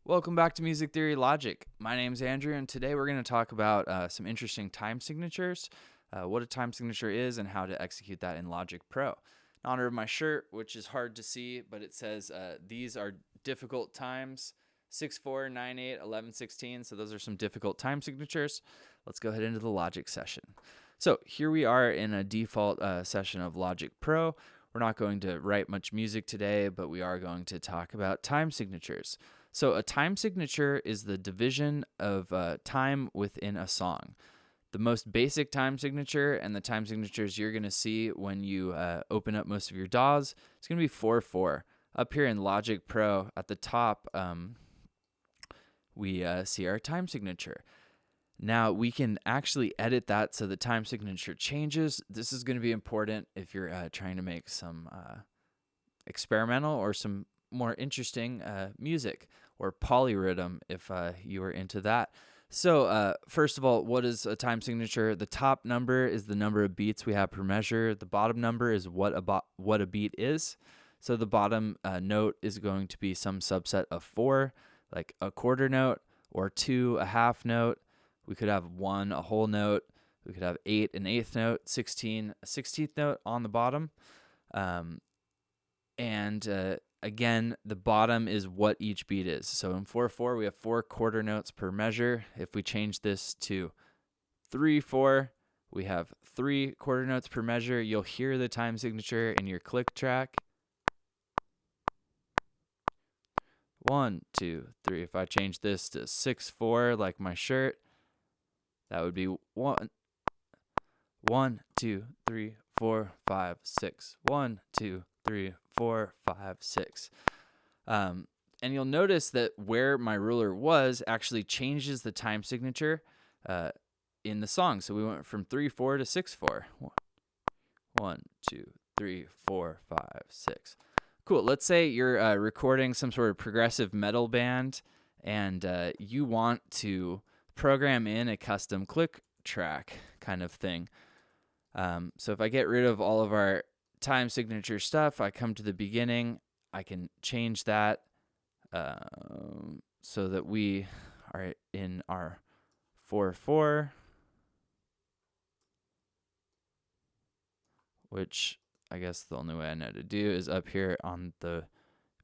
Welcome back to Music Theory Logic. My name's Andrew, and today we're going to talk about some interesting time signatures, what a time signature is, and how to execute that in Logic Pro. In honor of my shirt, which is hard to see, but it says these are difficult times, 6/4, 9/8, 11/16. So those are some difficult time signatures. Let's go ahead into the Logic session. So here we are in a default session of Logic Pro. We're not going to write much music today, but we are going to talk about time signatures. So a time signature is the division of time within a song. The most basic time signature and the time signatures you're going to see when you open up most of your DAWs, it's going to be 4/4. Up here in Logic Pro at the top, we see our time signature. Now we can actually edit that so the time signature changes. This is going to be important if you're trying to make some experimental or some more interesting music, or polyrhythm if you are into that. So first of all, what is a time signature? The top number is the number of beats we have per measure. The bottom number is what a beat is. So the bottom note is going to be some subset of 4, like a quarter note, or 2, a half note. We could have 1, a whole note. We could have 8, an eighth note, 16, a 16th note on the bottom. Again, the bottom is what each beat is. So in 4/4, we have 4 quarter notes per measure. If we change this to 3/4, we have 3 quarter notes per measure. You'll hear the time signature in your click track. 1, 2, 3. If I change this to 6/4, like my shirt, that would be 1, 2, 3, 4, 5, 6. 1, 2, 3, 4, 5, 6. And you'll notice that where my ruler was actually changes the time signature in the song. So we went from 3/4 to 6/4. 1, 2, 3, 4, 5, 6. Cool. Let's say you're recording some sort of progressive metal band, and you want to program in a custom click track kind of thing. So if I get rid of all of our time signature stuff, I come to the beginning, I can change that so that we are in our 4/4, which I guess the only way I know to do is up here on the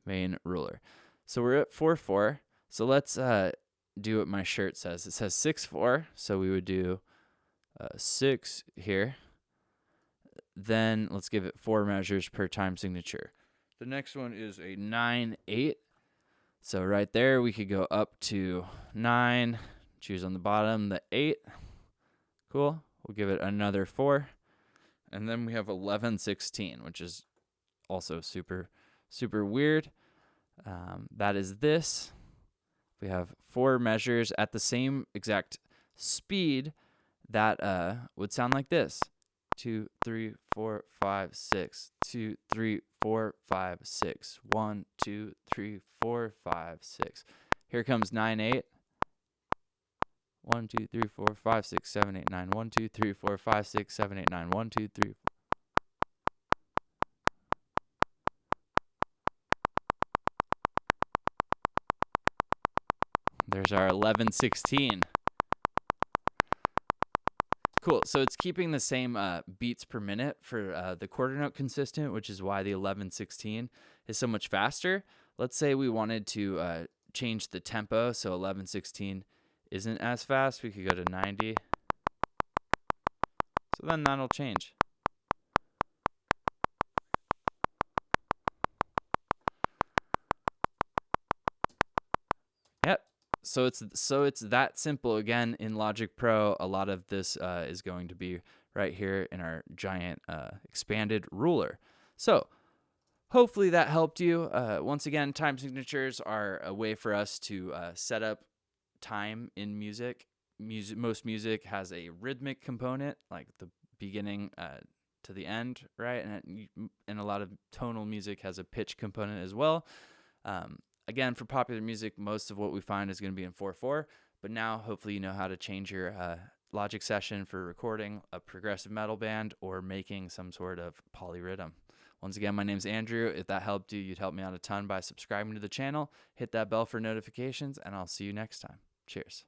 main ruler. So we're at 4/4. So let's do what my shirt says. It says 6/4, so we would do 6 here. Then let's give it 4 measures per time signature. The next one is a 9/8. So right there, we could go up to 9, choose on the bottom the 8. Cool. We'll give it another 4. And then we have 11/16, which is also super, super weird. That is this. We have 4 measures at the same exact speed that would sound like this. 2, 3, 4, 5, 6. 2, 3, 4, 5, 6. 1, 2, 3, 4, 5, 6. Here comes 9/8. 1, 2, 3, 4, 5, 6, 7, 8, 9. 1, 2, 3, 4, 5, 6, 7, 8, 9. 1, 2, 3, 4. There's our 11/16. Cool. So it's keeping the same beats per minute for the quarter note consistent, which is why the 11/16 is so much faster. Let's say we wanted to change the tempo, so 11/16 isn't as fast. We could go to 90. So then that'll change. Yep. So it's that simple. Again, in Logic Pro, a lot of this is going to be right here in our giant expanded ruler. So hopefully that helped you. Once again, time signatures are a way for us to set up time in music. Most music has a rhythmic component, like the beginning to the end, right? And a lot of tonal music has a pitch component as well. Again, for popular music, most of what we find is going to be in 4/4, but now hopefully you know how to change your Logic session for recording a progressive metal band or making some sort of polyrhythm. Once again, my name's Andrew. If that helped you, you'd help me out a ton by subscribing to the channel. Hit that bell for notifications, and I'll see you next time. Cheers.